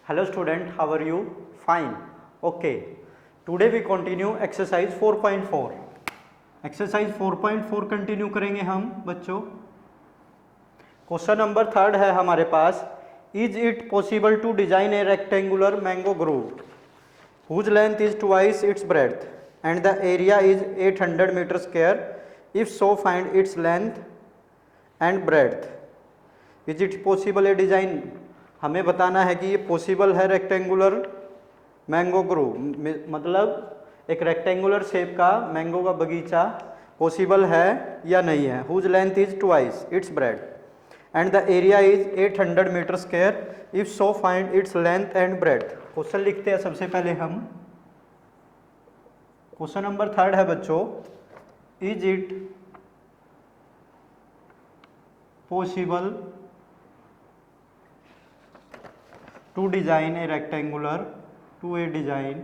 Hello student, how are you? Fine. Okay. Today we continue exercise 4.4. Exercise 4.4 continue करेंगे हम बच्चों. Question number 3 है हमारे पास. Is it possible to design a rectangular mango grove whose length is twice its breadth and the area is 800 meter square? If so, find its length and breadth. Is it possible a design? हमें बताना है कि ये possible है rectangular mango Grove, मतलब एक rectangular shape का mango का बगीचा पॉसिबल है या नहीं है. Whose length is twice its breadth and the area is 800 metre square. If so find its length and breadth. Question लिखते हैं सबसे पहले हम. क्वेश्चन नंबर 3 है बच्चों. Is it possible to design a rectangular to a design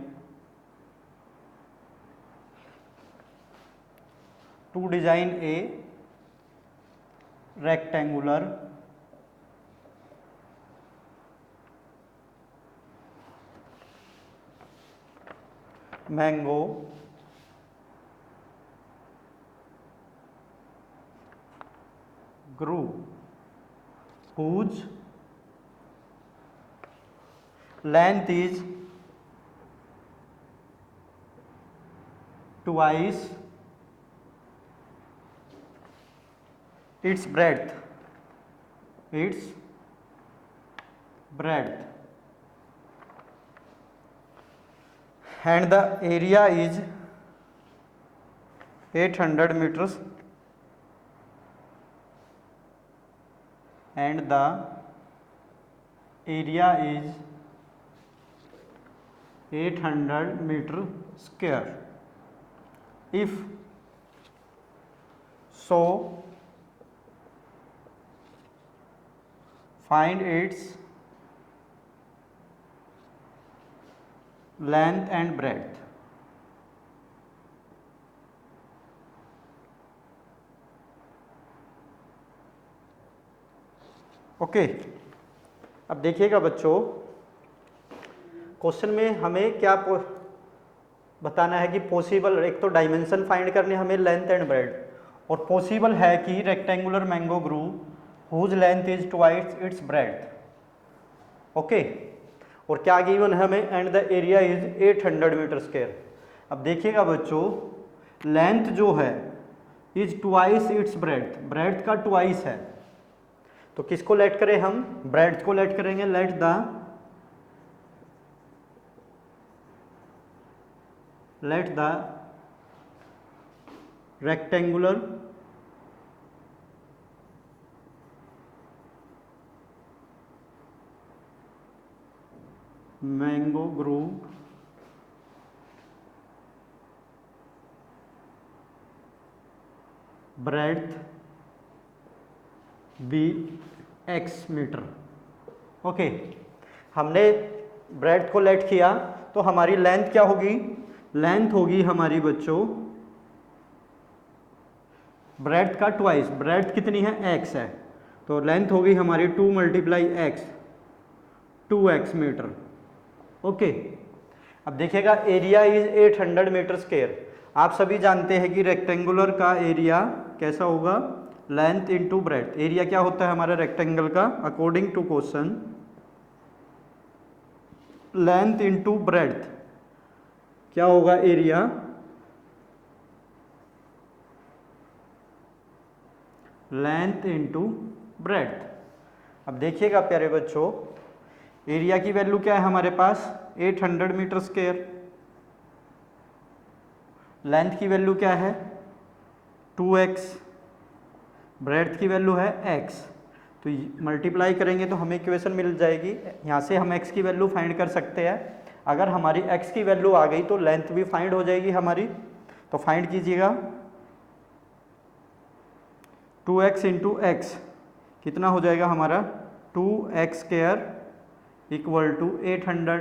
to design a rectangular mango grove whose length is twice its breadth and the area is 800 meters and the area is 800 meter square. If so, find its length and breadth. Okay. अब देखिएगा बच्चों, question में हमें क्या बताना है कि possible, एक तो डायमेंशन फाइंड करने हमें लेंथ एंड ब्रेड, और पॉसिबल है कि rectangular mango grove whose length is twice its breadth. Okay. और क्या गिवन है हमें? And the area is 800 metre square. अब देखिएगा बच्चों, लेंथ जो है is twice its breadth, breadth का ट्वाइस है. तो किसको लेट करें हम? ब्रेड को लेट करेंगे. let the rectangular mango grove breadth be x metre. Okay. हमने ब्रेड को लेट किया तो हमारी लेंथ क्या होगी? लेंथ होगी हमारी बच्चों ब्रेड्थ का ट्वाइस. ब्रेड्थ कितनी है? x है, तो लेंथ होगी हमारी 2 × x, 2x मीटर. ओके. अब देखिएगा, एरिया इज 800 मीटर स्क्वायर. आप सभी जानते हैं कि रेक्टेंगुलर का एरिया कैसा होगा? Length into breadth. एरिया क्या होता है हमारा रेक्टेंगल का? According to question, length into breadth क्या होगा? Area length into breadth. अब देखिएगा प्यारे बच्चों, एरिया की वैल्यू क्या है हमारे पास? 800 मीटर स्क्वायर. लेंथ की वैल्यू क्या है? 2x. ब्रेड्थ की वैल्यू है x. तो मल्टीप्लाई करेंगे तो हमें इक्वेशन मिल जाएगी. यहाँ से हम x की वैल्यू फाइंड कर सकते हैं. अगर हमारी x की वैल्यू आ गई तो लेंथ भी फाइंड हो जाएगी हमारी. तो फाइंड कीजिएगा. 2x इंटू एक्स कितना हो जाएगा हमारा? 2x square equal to 800.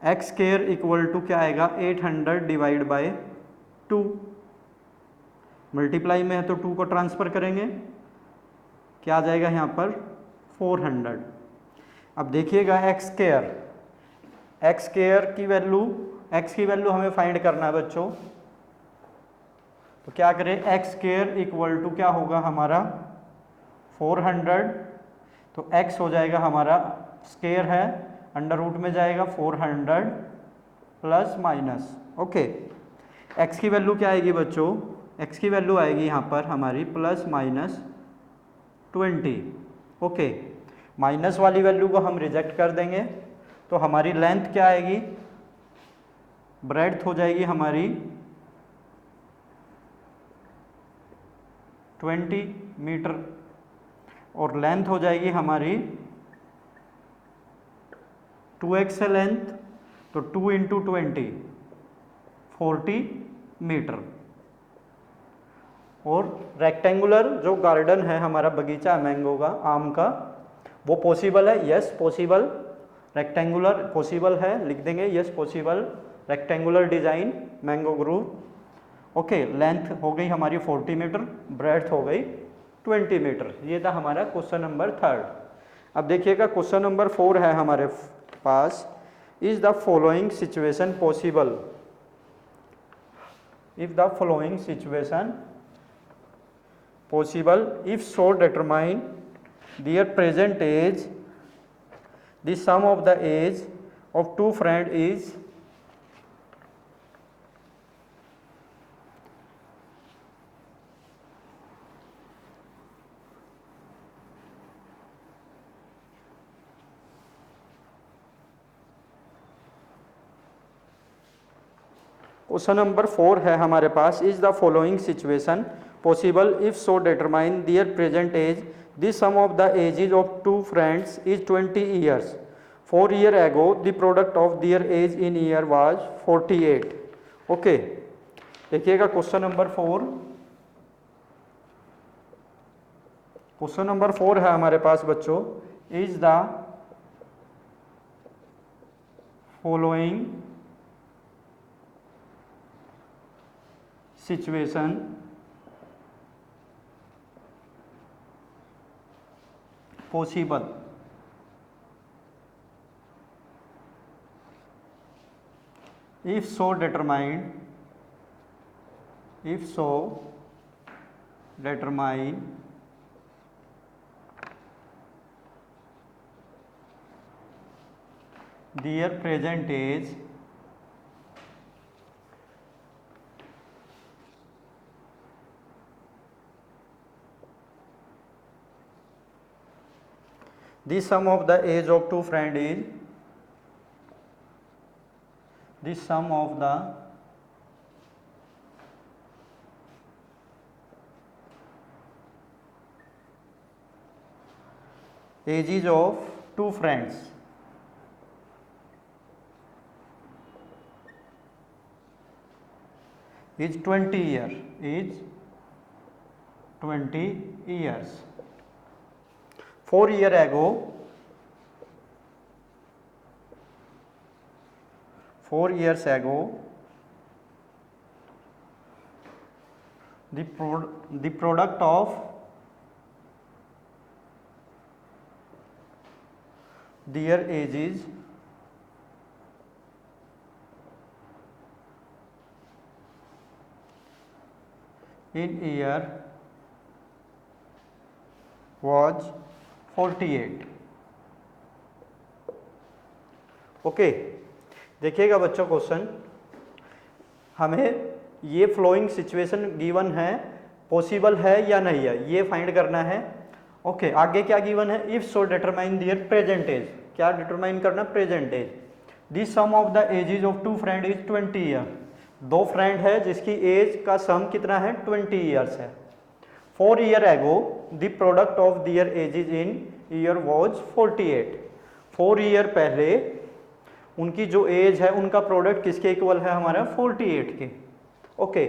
x square equal to क्या आएगा? 800 डिवाइड बाय 2. मल्टीप्लाई में है तो 2 को ट्रांसफ़र करेंगे, क्या आ जाएगा यहाँ पर? 400. अब देखिएगा एक्स स्क्वायर, एक्स स्क्वायर की वैल्यू, एक्स की वैल्यू हमें फाइंड करना है बच्चों। तो क्या करें, एक्स स्क्वायर इक्वल टू क्या होगा हमारा 400, तो एक्स हो जाएगा हमारा स्क्वायर है, अंडर रूट में जाएगा 400 प्लस माइनस। ओके, एक्स की वैल्यू क्या आएगी बच्चों, एक्स की वैल्यू आएगी यहाँ पर हमारी प्लस माइनस 20। ओके, माइनस वाली वैल्यू को हम रिजेक्ट कर देंगे, तो हमारी लेंथ क्या आएगी, ब्रेड्थ हो जाएगी हमारी 20 मीटर, और लेंथ हो जाएगी हमारी 2x है लेंथ, तो 2 इंटू 20 40 मीटर। और रेक्टेंगुलर जो गार्डन है हमारा बगीचा मैंगो का, आम का, वो पॉसिबल है, यस पॉसिबल, रेक्टेंगुलर पॉसिबल है, लिख देंगे yes possible, rectangular design mango groove. Okay, length हो गई हमारी 40 मीटर, ब्रेड्थ हो गई 20 मीटर। ये था हमारा क्वेश्चन नंबर 3। अब देखिएगा क्वेश्चन नंबर 4 है हमारे पास, is the following situation possible, if the following situation possible, if so determine their present age, the sum of the age of two friend is question number 4 है हमारे पास, is the following situation possible, if so determine their present age, the sum of the ages of two friends is 20 years, 4 year ago the product of their age in year was 48। Okay, देखिएगा question number 4, question number 4 है हमारे पास बच्चों, is the following situation possible, if so determine their present age the sum of the age of two friend is, the sum of the ages of two friends is 20 year, is 20 years, 4 year ago, 4 years ago the product of their ages in year was 48। Okay, देखिएगा बच्चों question, हमें ये flowing situation given है, possible है या नहीं है ये फाइंड करना है। ओके, आगे क्या गिवन है, if so determine their present age, क्या डिटरमाइन करना, present age, the sum of the ages of two friend is 20 year, दो फ्रेंड है जिसकी एज का सम कितना है 20 ईयर्स है। 4 year ago the product of their ages in year was 48, 4 year पहले उनकी जो एज है उनका प्रोडक्ट किसके इक्वल है हमारा 48 के। ओके,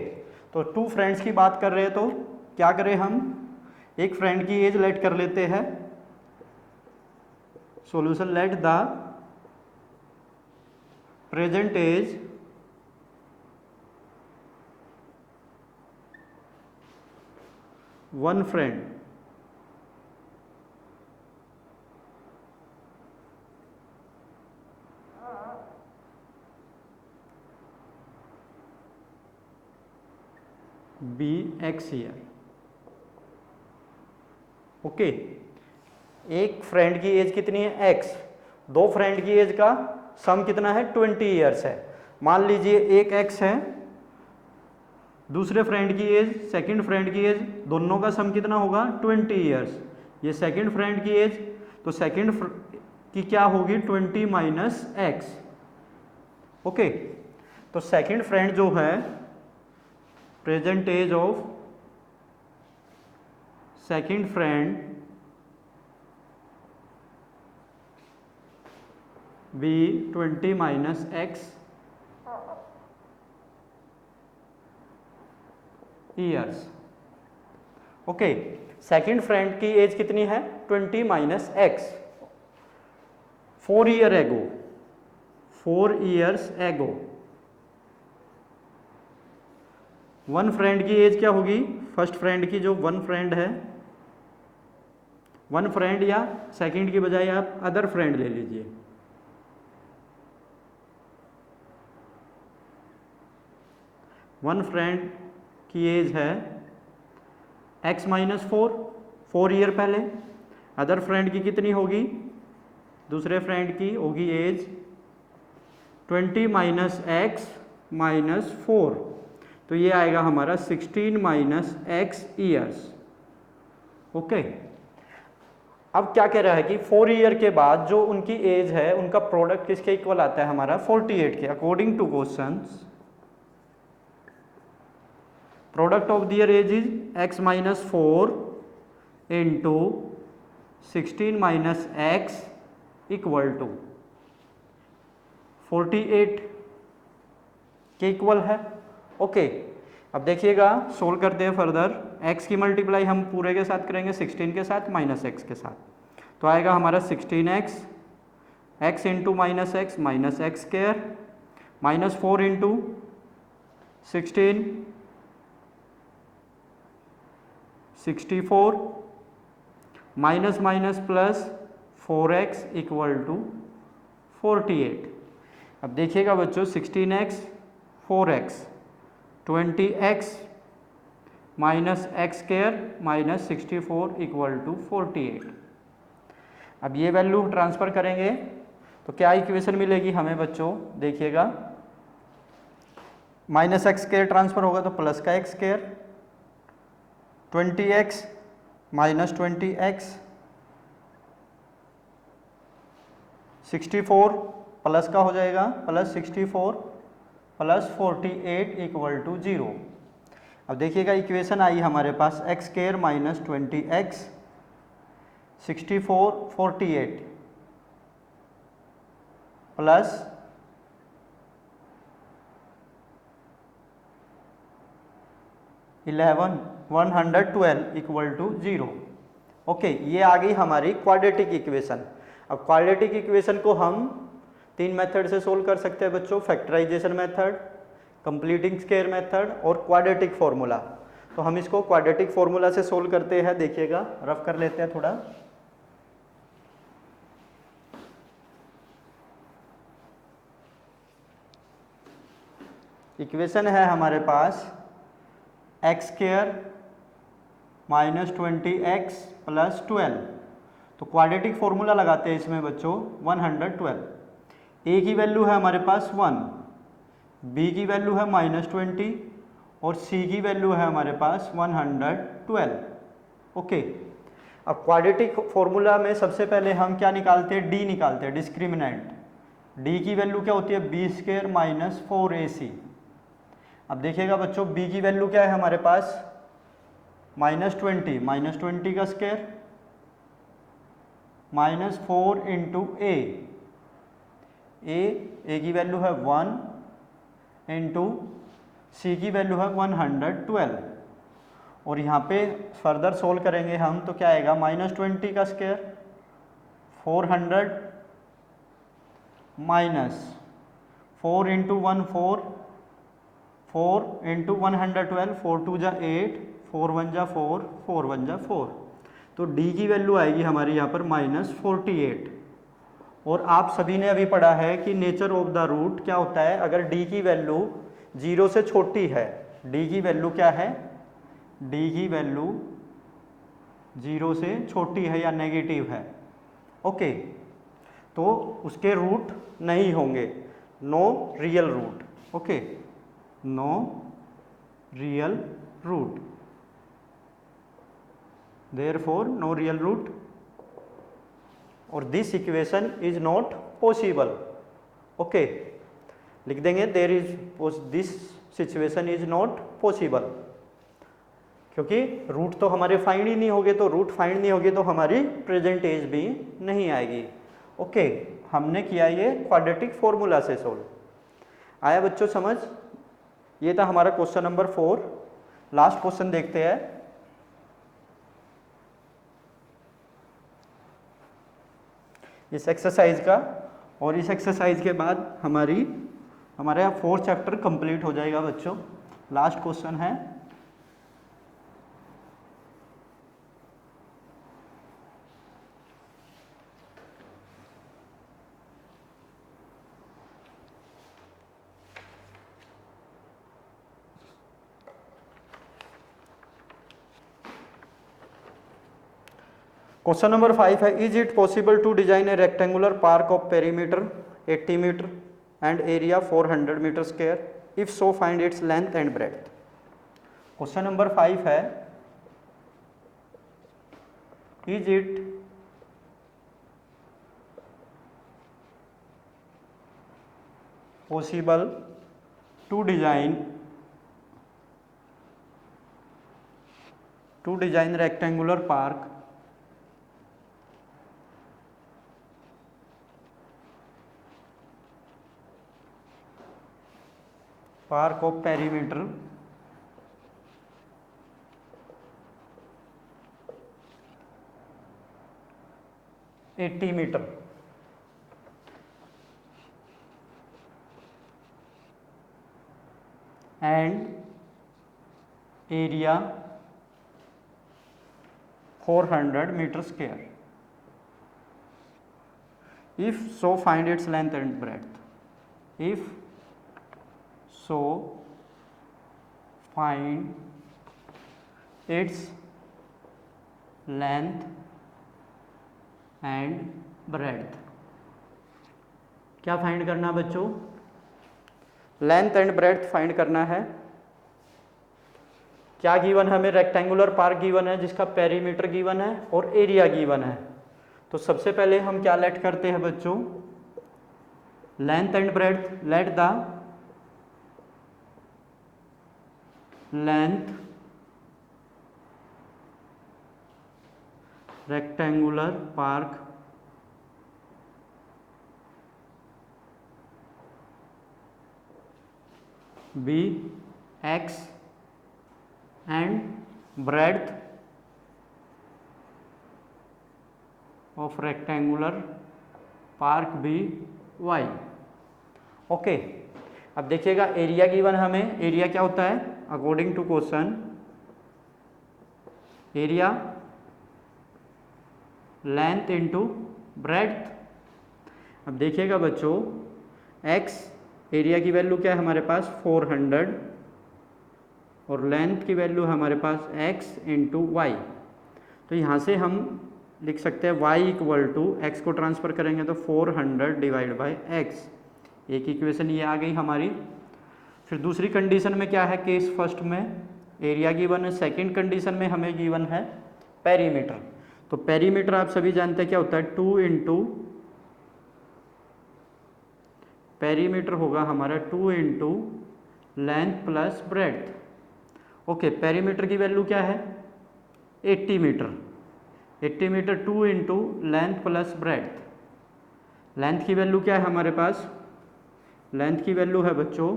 तो टू फ्रेंड्स की बात कर रहे हैं, तो क्या करें हम, एक फ्रेंड की एज लेट कर लेते हैं, solution let the present age one friend be x year. Okay, एक फ्रेंड की एज कितनी है एक्स, दो फ्रेंड की एज का सम कितना है 20 ईयर्स है। मान लीजिए एक एक्स है, दूसरे फ्रेंड की एज, सेकंड फ्रेंड की एज, दोनों का सम कितना होगा 20 ईयर्स। ये सेकंड फ्रेंड की एज, तो सेकंड की क्या होगी 20 माइनस एक्स। ओके, तो सेकंड फ्रेंड जो है, present age of second friend be 20 minus x years. Okay, second friend की एज कितनी है 20 माइनस एक्स। 4 ईयर एगो, 4 ईयर्स एगो वन फ्रेंड की एज क्या होगी, फर्स्ट फ्रेंड की जो वन फ्रेंड है, वन फ्रेंड या सेकंड की बजाय आप अदर फ्रेंड ले लीजिए। वन फ्रेंड की एज है x माइनस 4 ईयर पहले। अदर फ्रेंड की कितनी होगी, दूसरे फ्रेंड की होगी एज 20 माइनस एक्स माइनस 4, तो ये आएगा हमारा 16 माइनस एक्स ईयर्स। ओके, अब क्या कह रहा है कि 4 ईयर के बाद जो उनकी एज है उनका प्रोडक्ट किसके इक्वल आता है हमारा 48 के। According to questions product of their age is x minus 4 into 16 minus x equal to 48 के इक्वल है। ओके, अब देखिएगा सोल्व करते हैं फर्दर। x की मल्टीप्लाई हम पूरे के साथ करेंगे 16 के साथ माइनस x के साथ, तो आएगा हमारा 16x, x into minus x minus x square, minus 4 into 16 64, minus minus plus 4x equal to 48। अब देखिएगा बच्चों 16x 4x 20x minus x square minus 64 equal to 48। अब ये वैल्यू ट्रांसफ़र करेंगे तो क्या इक्वेशन मिलेगी हमें बच्चों, देखिएगा माइनस एक्स स्क्वायर ट्रांसफ़र होगा तो प्लस का x square, 20x minus 20x 64 plus का हो जाएगा प्लस 64 प्लस 48 इक्वल टू 0। अब देखिएगा इक्वेशन आई हमारे पास x square minus 20x 64 48 plus 11 112 equal to 0। Okay, ये आ गई हमारी क्वाड्रेटिक इक्वेशन। अब क्वाड्रेटिक इक्वेशन को हम 3 मेथड से सोल्व कर सकते हैं बच्चों, factorization method, completing square method और क्वाड्रेटिक फॉर्मूला। तो हम इसको क्वाड्रेटिक फॉर्मूला से सोल्व करते हैं, देखिएगा रफ कर लेते हैं थोड़ा। इक्वेशन है हमारे पास x square minus 20x plus 12, तो क्वाड्रेटिक फॉर्मूला लगाते हैं इसमें बच्चों 112। ए की वैल्यू है हमारे पास 1, बी की वैल्यू है माइनस 20 और सी की वैल्यू है हमारे पास 112। ओके, अब क्वाड्रेटिक फॉर्मूला में सबसे पहले हम क्या निकालते हैं, डी निकालते हैं, डिस्क्रिमिनेंट। डी की वैल्यू क्या होती है बी स्क्वायर माइनस 4ac। अब देखिएगा बच्चों बी की वैल्यू क्या है हमारे पास माइनस 20 का स्क्वायर माइनस 4 इंटू ए की वैल्यू है 1 इंटू सी की वैल्यू है 112। और यहाँ पे फर्दर सोल्व करेंगे हम तो क्या आएगा माइनस 20 का स्क्वायर 400 माइनस 4 इंटू 1 4 इंटू 112, 4 2 जा 8, 4 1 जा 4, 4 1 जा 4, तो डी की वैल्यू आएगी हमारी यहाँ पर माइनस 48। और आप सभी ने अभी पढ़ा है कि नेचर ऑफ द रूट क्या होता है, अगर डी की वैल्यू 0 से छोटी है, डी की वैल्यू क्या है डी की वैल्यू 0 से छोटी है या नेगेटिव है, ओके, तो उसके रूट नहीं होंगे, no real root, okay, no real root, therefore no real root, और this equation is not possible, okay, लिख देंगे there is this situation is not possible, क्योंकि रूट तो हमारे फाइंड ही नहीं होगे, तो रूट फाइंड नहीं होगी तो हमारी प्रेजेंट एज भी नहीं आएगी, ओके। हमने किया ये क्वाड्रेटिक फॉर्मूला से सोल्व। आया बच्चों समझ? ये था हमारा क्वेश्चन नंबर 4। लास्ट क्वेश्चन देखते हैं। इस एक्सरसाइज का, और इस एक्सरसाइज के बाद हमारा 4th चैप्टर कंप्लीट हो जाएगा बच्चों। लास्ट क्वेश्चन है, क्वेश्चन नंबर 5 है, is it possible to design a rectangular park of perimeter 80 metre and area 400 metre square, if so find its length and breadth. Question number 5 है, is it possible to design rectangular park of perimeter 80 metre and area 400 meter square, if so find its length and breadth, if so find its length and breadth। क्या find करना बच्चों? Length and breadth find करना है। क्या given है हमें? Rectangular park given है जिसका पेरीमीटर गिवन है और एरिया गिवन है। तो सबसे पहले हम क्या लेट करते हैं बच्चों? Length and breadth. Let the length rectangular park be x and breadth of rectangular park be y। Okay, अब देखिएगा एरिया गिवन हमें। एरिया क्या होता है according to question? Area length into breadth. अब देखिएगा बच्चों, x एरिया की वैल्यू क्या है हमारे पास? 400, और लेंथ की वैल्यू है हमारे पास x इंटू वाई। तो यहाँ से हम लिख सकते हैं y इक्वल टू एक्स को ट्रांसफ़र करेंगे तो 400 डिवाइड बाई x। एक इक्वेशन ये आ गई हमारी। फिर दूसरी कंडीशन में क्या है? केस फर्स्ट में एरिया गिवन है, सेकंड कंडीशन में हमें गिवन है पेरीमीटर। तो पेरीमीटर आप सभी जानते हैं क्या होता है? 2 इंटू पेरीमीटर होगा हमारा 2 into length plus breadth. Okay, perimeter की वैल्यू क्या है? 80 metre. 80 metre 2 into length plus breadth. Length की वैल्यू क्या है हमारे पास? लेंथ की वैल्यू है बच्चों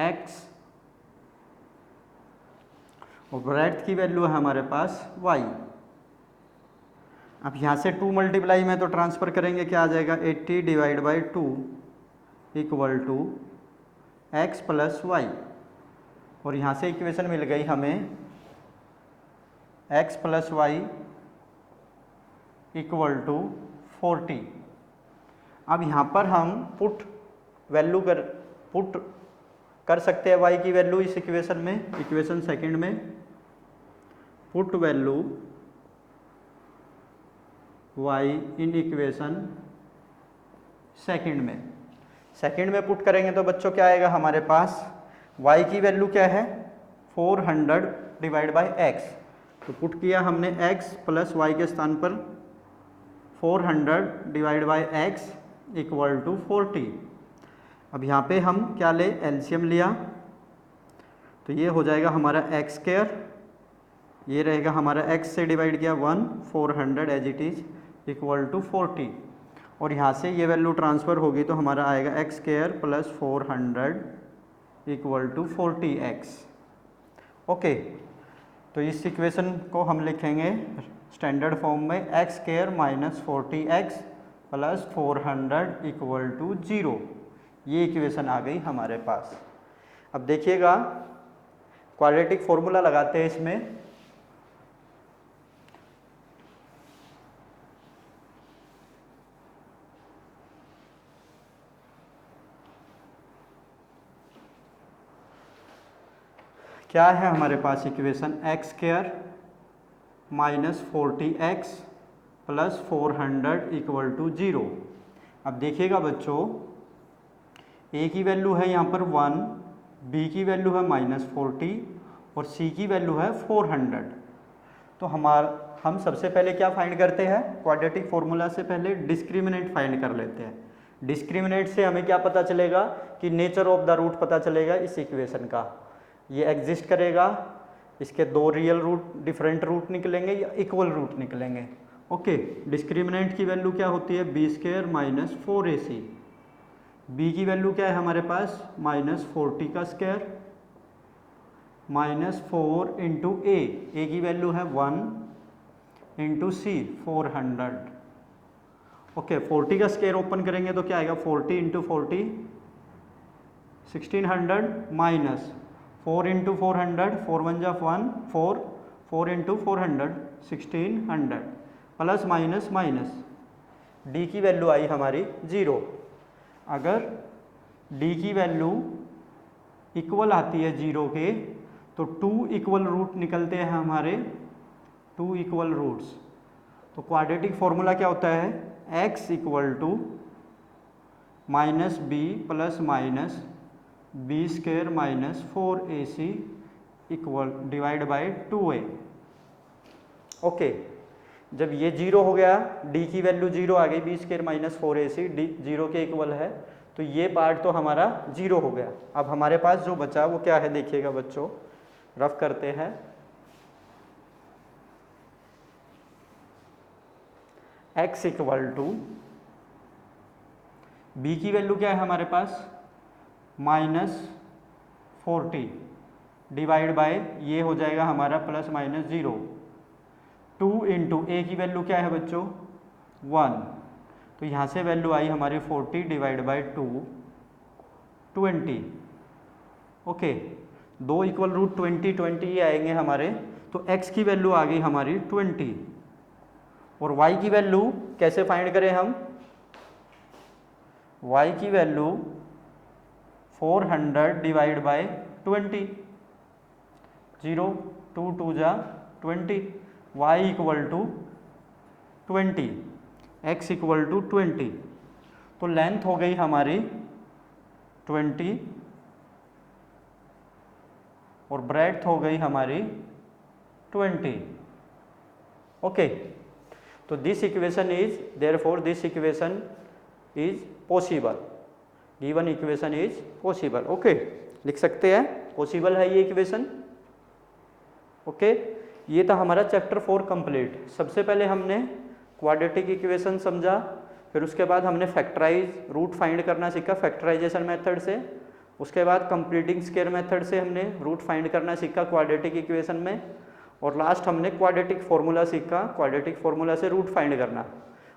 x, और ब्रेड्थ की वैल्यू है हमारे पास y। अब यहाँ से 2 मल्टीप्लाई में तो ट्रांसफ़र करेंगे, क्या आ जाएगा? 80 divide by 2 equal to x plus y. और यहाँ से इक्वेशन मिल गई हमें x plus y equal to 40। अब यहाँ पर हम पुट कर सकते हैं y की वैल्यू इस इक्वेशन में, इक्वेशन सेकंड में। Put value y in equation second में पुट करेंगे तो बच्चों क्या आएगा हमारे पास, y की वैल्यू क्या है 400 डिवाइड बाय x। तो पुट किया हमने x प्लस y के स्थान पर 400 divide by x equal to 40। अब यहाँ पे हम क्या ले, एलसीएम लिया तो ये हो जाएगा हमारा एक्स स्क्वायर, ये रहेगा हमारा x से डिवाइड किया 1 400 as it is equal to 40, और यहाँ से ये वैल्यू ट्रांसफ़र होगी तो हमारा आएगा x square plus 400 equal to 40x। Okay, तो इस इक्वेशन को हम लिखेंगे स्टैंडर्ड फॉर्म में x square minus 40x plus 400 equal to 0। ये इक्वेशन आ गई हमारे पास। अब देखिएगा क्वाड्रेटिक फॉर्मूला लगाते हैं इसमें। क्या है हमारे पास equation, x square minus 40x plus 400 equal to 0। अब देखिएगा बच्चों, a की वैल्यू है यहाँ पर 1, b की वैल्यू है -40 और c की वैल्यू है 400। तो हम सबसे पहले क्या फाइंड करते हैं, क्वाड्रेटिक फॉर्मूला से पहले डिस्क्रिमिनेंट फाइंड कर लेते हैं। डिस्क्रिमिनेंट से हमें क्या पता चलेगा कि नेचर ऑफ द रूट पता चलेगा इस इक्वेशन का। ये एग्जिस्ट करेगा, इसके दो रियल रूट, डिफरेंट रूट निकलेंगे या इक्वल रूट निकलेंगे। ओके, डिस्क्रिमिनेंट की वैल्यू क्या होती है, b square minus 4ac। b की वैल्यू क्या है हमारे पास, -40 का स्क्वायर माइनस 4 इंटू ए की वैल्यू है 1 इंटू सी 400। ओके, 40 का स्क्वायर ओपन करेंगे तो क्या आएगा, 40 इंटू 40 1600 माइनस 4 इंटू 400 4 1 जा 1 4 4 into 400 1600 plus minus minus D की वैल्यू आई हमारी 0। अगर d की वैल्यू इक्वल आती है 0 के तो 2 इक्वल रूट निकलते हैं हमारे, 2 इक्वल रूट्स। तो क्वाड्रेटिक फॉर्मूला क्या होता है, x equal to minus b plus minus b square minus 4ac equal divide by 2a। ओके, जब ये 0 हो गया, d की वैल्यू 0 आ गई, B square minus 4ac D 0 के इक्वल है, तो ये पार्ट तो हमारा 0 हो गया। अब हमारे पास जो बचा वो क्या है, देखिएगा बच्चों, रफ करते हैं। x इक्वल टू b की वैल्यू क्या है हमारे पास, -40 डिवाइड बाय ये हो जाएगा हमारा प्लस माइनस 0। 2 इंटू ए की वैल्यू क्या है बच्चों, 1। तो यहाँ से वैल्यू आई हमारी 40 डिवाइड बाय 2 20। ओके, दो इक्वल रूट 20 ये आएंगे हमारे, तो x की वैल्यू आ गई हमारी 20। और y की वैल्यू कैसे फाइंड करें हम, y की वैल्यू 400 डिवाइड बाय 20, 0 2 2 जा 20, y equal to 20, x equal to 20। तो लेंथ हो गई हमारी 20 और ब्रेड्थ हो गई हमारी 20। ओके, तो this equation is, therefore this equation is possible, given equation is possible. Okay, लिख सकते हैं पॉसिबल है ये इक्वेशन। ओके, ये था हमारा चैप्टर 4 कंप्लीट। सबसे पहले हमने क्वाड्रेटिक इक्वेशन समझा, फिर उसके बाद हमने फैक्टराइज, रूट फाइंड करना सीखा फैक्टराइजेशन मेथड से। उसके बाद कंप्लीटिंग स्क्वायर मेथड से हमने रूट फाइंड करना सीखा क्वाड्रेटिक इक्वेशन में, और लास्ट हमने क्वाड्रेटिक फॉर्मूला सीखा, क्वाड्रेटिक फॉर्मूला से रूट फाइंड करना।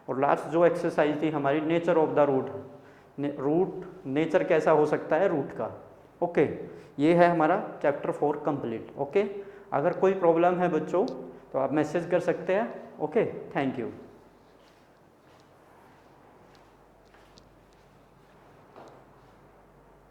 और लास्ट जो एक्सरसाइज थी हमारी, nature of the root, root nature कैसा हो सकता है रूट का। ओके, ये है हमारा चैप्टर 4 कंप्लीट। ओके, अगर कोई प्रॉब्लम है बच्चों तो आप मैसेज कर सकते हैं। Okay, thank you.